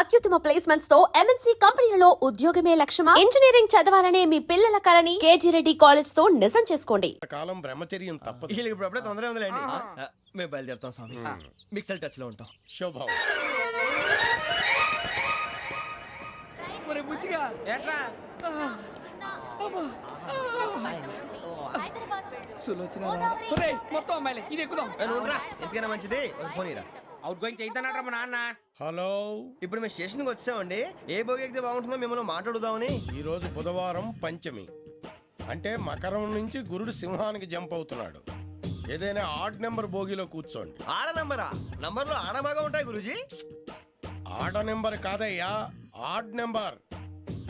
అత్యుత్తమ ప్లేస్మెంట్స్ తో ఎంఎన్సీ కంపెనీలలో ఉద్యోగమే లక్ష్యమా? ఇంజనీరింగ్ చదవాలనే మీ పిల్లల కలని కేజీ రెడ్డి కాలేజ్ తో నిజం చేసుకోండి. కాలం బ్రహ్మచర్యం తప్పదు. వీళ్ళకి ఇప్పుడు అప్పుడే తొందరగా ఉందిలేండి. మేము బయలుదేరుతాం స్వామి. మిక్సెల్ టచ్ లో ఉంటాం. శుభం. మరి బుచ్చిగా ఏట్రా మొత్తం అమ్మాయిలే ఇది ఎక్కుదాం. ఎందుకైనా మంచిది ఫోన్ ఇరా. అవుట్ గోయింగ్ చేద్దానట్రా మా నాన్న. హలో, ఇప్పుడు మేము స్టేషన్కి వచ్చామండి. ఏ బోగి ఎక్కితే బాగుంటుందో మిమ్మల్ని మాట్లాడుదామని. ఈ రోజు బుధవారం పంచమి, అంటే మకరం నుంచి గురుడు సింహానికి జంప్ అవుతున్నాడు. ఏదైనా ఆడ్ నెంబర్ బోగిలో కూర్చోండి. ఆడ నంబరా? నంబర్లో ఆడ బాగా ఉంటాయి గురూజీ. ఆడ నెంబర్ కాదయ్యా, ఆడ్ నెంబర్,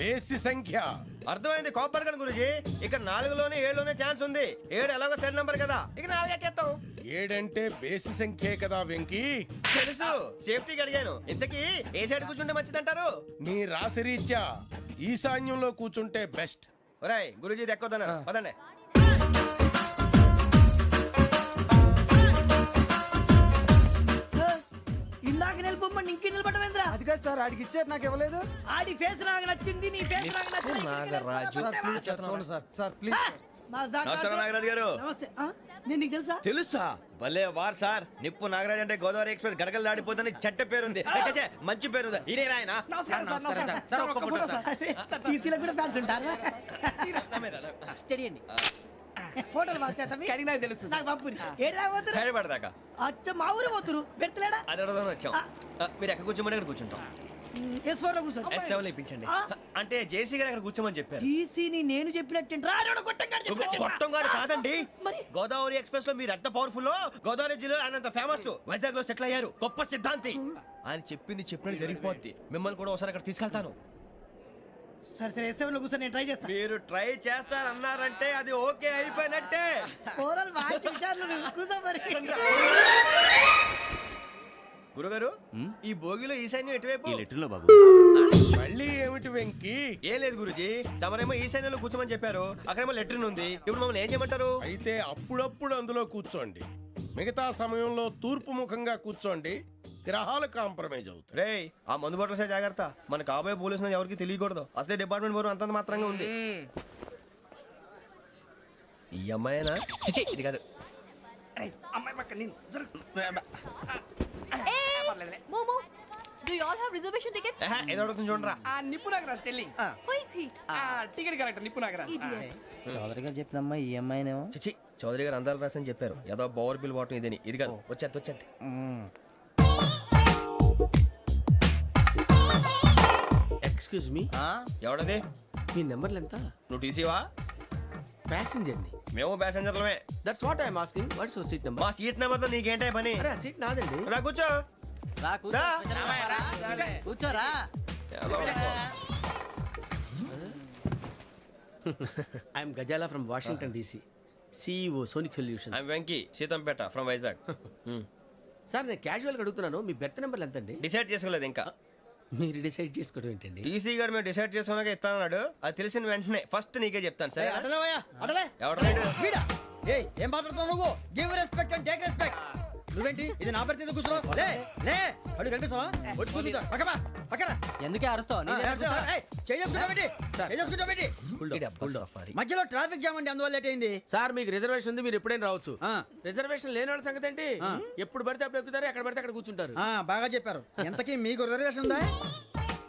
బేసి సంఖ్య. అర్థమైంది. కాపర్ కానీ గురూజీ, ఇక్కడ 4లోనే 7లోనే ఛాన్స్ ఉంది. 7 ఎలాగో సెడ్ నంబర్ కదా, ఇక 4 ఎక్కేస్తాం. 7 అంటే బేసి సంఖ్యే కదా వెంకీ. తెలుసు, సేఫ్టీకి అడిగాను. ఇంతకీ ఏ సైడ్ కూర్చుంటే మంచిదంటారు? నీ రాశి రీత్యా ఈశాన్యంలో కూర్చుంటే బెస్ట్. ఒరేయ్ గురూజీ దెక్కొద్దన్నారు, పదండి. ఇందాక నిలబొమ్మని ఇంకే నిలబడమేంద్రా? అది కాదు సార్, ఆడికి ఇచ్చారు నాకు ఇవ్వలేదు. ఆడి ఫేస్ నాకు నచ్చింది, నీ ఫేస్ నాకు నచ్చింది. నాగరాజు. Sir please. నమస్కారం నాగరాజు గారు. నమస్తే. నేను నీకు తెలుసా? తెలుసా? భలే వార్ సార్. నిప్పు నాగరాజ్ అంటే గోదావరి ఎక్స్ప్రెస్ గడగలు దాడిపోతుంది చెట్ట పేరుంది. మంచి పేరుంది. ఇదే ఆయన. టీసీలో కూడా ఫ్యాన్స్ ఉంటారా? ఫోటోలు అడిగినా తెలుసు. నాకు పంపుని. ఏడా పోతురు? హైదరాబాద్దాకా. అచ్చ మా ఊరు పోతురు. పెడతలేడా? అది అడగదామని వచ్చాం. మీరు ఎక్కడ కూర్చోమని అక్కడ కూర్చుంటాం. S4 లో కూర్చో. S7 లో ఇప్పించండి. అంటే జేసీ గారు అక్కడ కూర్చోమని చెప్పారు. టీసీని నేను చెప్పినట్టు గొట్టంగాడు కాదండి. మరి గోదావరి ఎక్స్ప్రెస్ లో మీరు ఎంత పవర్ఫుల్. గోదావరి జిల్లా ఆయన అంత ఫేమస్. వైజాగ్ లో సెటిల్ అయ్యారు. గొప్ప సిద్ధాంతి. ఆయన చెప్పింది చెప్పినట్టు జరిగిపోద్ది. మిమ్మల్ని కూడా ఒకసారి అక్కడ తీసుకెళ్తాను. సరే సరే, S7 లో కూర్చొని నేను ట్రై చేస్తాను. మీరు ట్రై చేస్తారన్నారంటే అది ఓకే అయిపోయినట్టే. ఓవరాల్ వాటి విషయాలు కూర్చో మరి. గురుగారు, ఈ భోగిలో ఈశాన్యం ఎటువైపు? మళ్ళీ ఏమిటి వెంకీ? ఏం లేదు గురుజీ, తమరేమో ఈశాన్యంలో కూర్చోమని చెప్పారు. అక్కడేమో లెట్రిన్ ఉంది. ఇప్పుడు మమ్మల్ని ఏం చేయమంటారు? అయితే అప్పుడప్పుడు అందులో కూర్చోండి. మిగతా సమయంలో తూర్పు ముఖంగా కూర్చోండి. గ్రహాలు కాంప్రమైజ్ అవుతాయి. రేయ్, ఆ మందు బాటలసే జాగ్రత్త. మన కాబోయే పోలీసులు ఎవరికి తెలియకూడదు. అసలే డిపార్ట్మెంట్ బోరు అంతంత మాత్రంగా ఉంది. ఈ అమ్మాయినా? చిచి, ఇది కాదు. అమ్మాయి పక్క నేను Momo, do you all have reservation tickets? ఏదో అడుగుతుంది చూడరా. ఆ నిప్పు Nagaraj telling. Who is he? Ticket correct నిప్పు నాగరాజ్. Idiots. చౌదరి గారు చెప్పినమ్మా ఈ అమ్మాయినేమో. చిచి, చౌదరి గారు అందాలు రాసని చెప్పారు. ఏదో బోర్ బిల్ బాటం ఇదని. ఇది కాదు. వచ్చేది. Excuse me, ఎవడది? మీ నెంబర్లు ఎంత? నువ్వు టీసీవా? ప్యాసింజర్ ని. మేము ప్యాసెంజర్లమే. That's what I'm asking. What's your seat number? మా సీట్ నెంబర్ తో నీకేంటే పని? అరే ఆ సీట్ నాదండి. రా కూర్చో. కూర్చోరా. I'm Ghazala from Washington DC, CEO Sonic solution. I'm Venky, Seethampeta from Vizag. Sir నేను క్యాజువల్గా అడుగుతున్నాను, మీ బెర్త్ నెంబర్లు ఎంతండి? డిసైడ్ చేసుకోలేదు ఇంకా. మీరు డిసైడ్ చేసుకోవడం ఏంటండి? టీసీ గారు మేము డిసైడ్ చేసుకున్నాక ఇస్తానన్నాడు. అది తెలిసిన వెంటనే ఫస్ట్ నీకే చెప్తాను. సరే ఎవడ ఏం మాట్లాడుతున్నావు నువ్వు? Give respect and take respect. నువ్వేంటి ఇది నా పరిస్థితి కూర్చున్నావు? లే లే, అడుగు కనిపిస్తావా? వచ్చి కూర్చుంటా. పక్కన ఎందుకే అరుస్తావు? మధ్యలో ట్రాఫిక్ జామ్ అండి, అందువల్ల లేట్ అయింది. సార్ మీకు రిజర్వేషన్ ఉంది, మీరు ఎప్పుడైనా రావచ్చు. రిజర్వేషన్ లేని వాళ్ళ సంగతి ఏంటి? ఎప్పుడు పడితే అప్పుడు ఎక్కుతారు, ఎక్కడ పడితే అక్కడ కూర్చుంటారు. బాగా చెప్పారు. ఎంతకీ మీకు రిజర్వేషన్ ఉందా?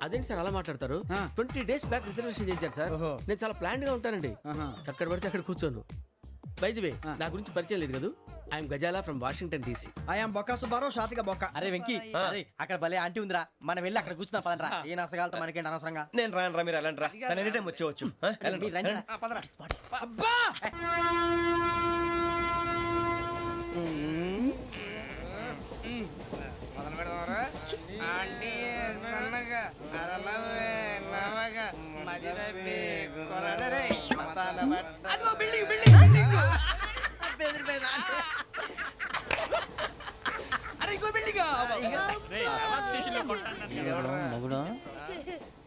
అదేంటి సార్ అలా మాట్లాడతారు? 20 days బ్యాక్ రిజర్వేషన్ చేశారు సార్. నేను చాలా ప్లాన్డ్ గా ఉంటానండి. అక్కడ పడితే అక్కడ కూర్చోను. బై ది వే, నా గురించి పరిచయం లేదు కదా. I'm Ghazala from Washington DC. I'm Bokka Subbarao, షాతిక బొక్క. అరే వెంకీ, అక్కడ భలే ఆంటీ ఉందిరా, మనం వెళ్ళి అక్కడ కూర్చున్నా పదనరా. ఏ నసగాలతో మనకేంటి అనవసరంగా. నేను రాను రా, మీరు వెళ్ళండి రా. తన ఎనీ టైం వచ్చేవచ్చు. అబ్బా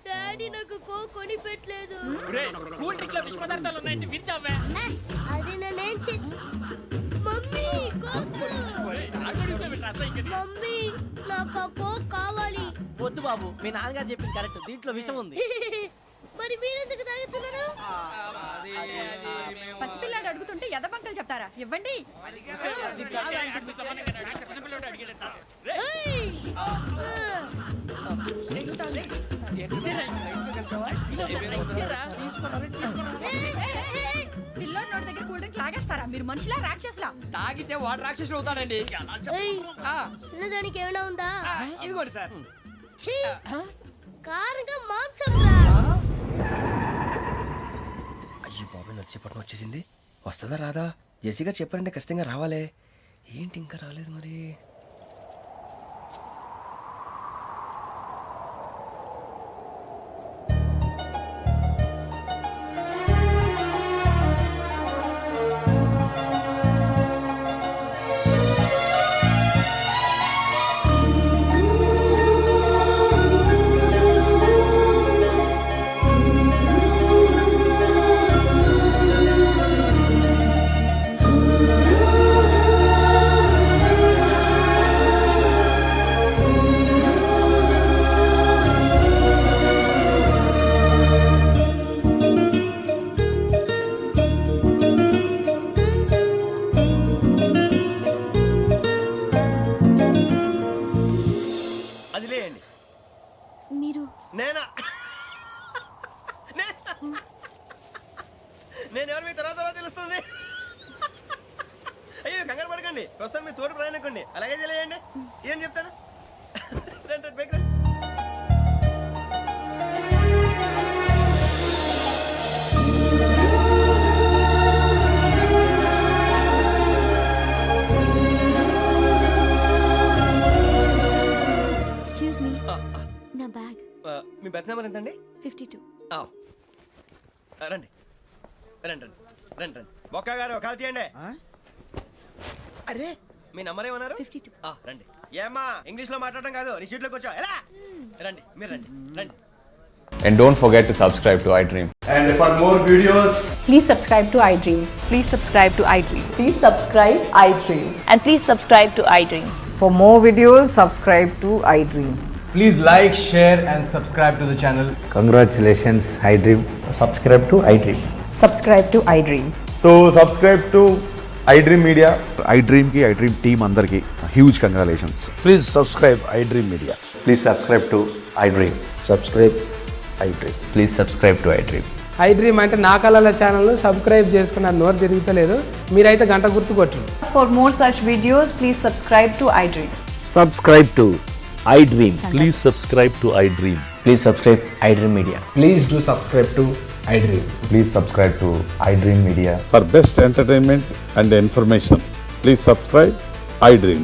డాడీ నాకు కొని పెట్టలేదు. అది నేనేం మమ్మీ కోక్. మమ్మీ నాకు కోక్ కావాలి. వద్దు వద్దు బాబు, మీ నాన్నగారు చెప్పింది కరెక్ట్, దీంట్లో విషయం ఉంది. మరి మీరెందుకు తాగుతున్నారు? పసిపిల్లాడు అడుగుతుంటే ఎదబంకలు చెప్తారా? ఇవ్వండి. ఏయ్! పిల్లోడి నోటి దగ్గర కూల్ డ్రింక్ లాగేస్తారా? మీరు మనుషులా రాక్షసులా? తాగితే వాడు రాక్షసుడు అవుతాడండి. తినడానికి ఏమైనా ఉందా? ఇదిగోండి సార్. కారంగా మాంసం. అయ్యి బాబు నడిచేపట్నం వచ్చేసింది. వస్తుందా రాదా? జేసీ గారు చెప్పారంటే ఖచ్చితంగా రావాలే. ఏంటి ఇంకా రాలేదు మరి? అది లేయండి. మీరు నేనా? నేను ఎవరు మీ తర్వాత తెలుస్తుంది. అయ్యో కంగారు పడకండి, ప్రస్తుతం మీ తోటి ప్రయాణకండి. అలాగే తెలియండి. ఏం చెప్తాను? రండి రండి, బైక్ రండి. ఎక్స్క్యూజ్ మీ, నా బ్యాగ్. మీ బెత్ నెంబర్ ఎంతండి? 52. రండి రండి రండి రండి రండి. బొక్క గారు కాల్ తీయండి. అరే మీ నంబర్ ఏమన్నారు? 52. రండి. ఏమ్మా ఇంగ్లీష్ లో మాట్లాడడం కాదు, నీ సీట్లోకి వచ్చా. ఎలా రండి, మీరు రండి రండి. And don't forget to subscribe to iDream. And for more videos, please subscribe to iDream. Please subscribe to iDream. Please subscribe iDream. And please subscribe to iDream. For more videos, subscribe to iDream. please like, share and subscribe to the channel. Congratulations, iDream. Subscribe to iDream. Subscribe to iDream. So subscribe to iDream Media. iDream ki iDream team andarki huge congratulations. Please subscribe iDream media. Please subscribe to iDream. Subscribe iDream. Please subscribe to iDream. iDream అంటే నా కళల channel subscribe చేసుకున్న నోరు తిరుగుతలేదు, మీరైతే గంట గుర్తు కొట్టండి. For more such videos, please subscribe to iDream. Subscribe to iDream. Please subscribe to iDream. Please subscribe iDream Media. Please do subscribe to iDream. Please subscribe to iDream Media. For best entertainment and information, please subscribe iDream.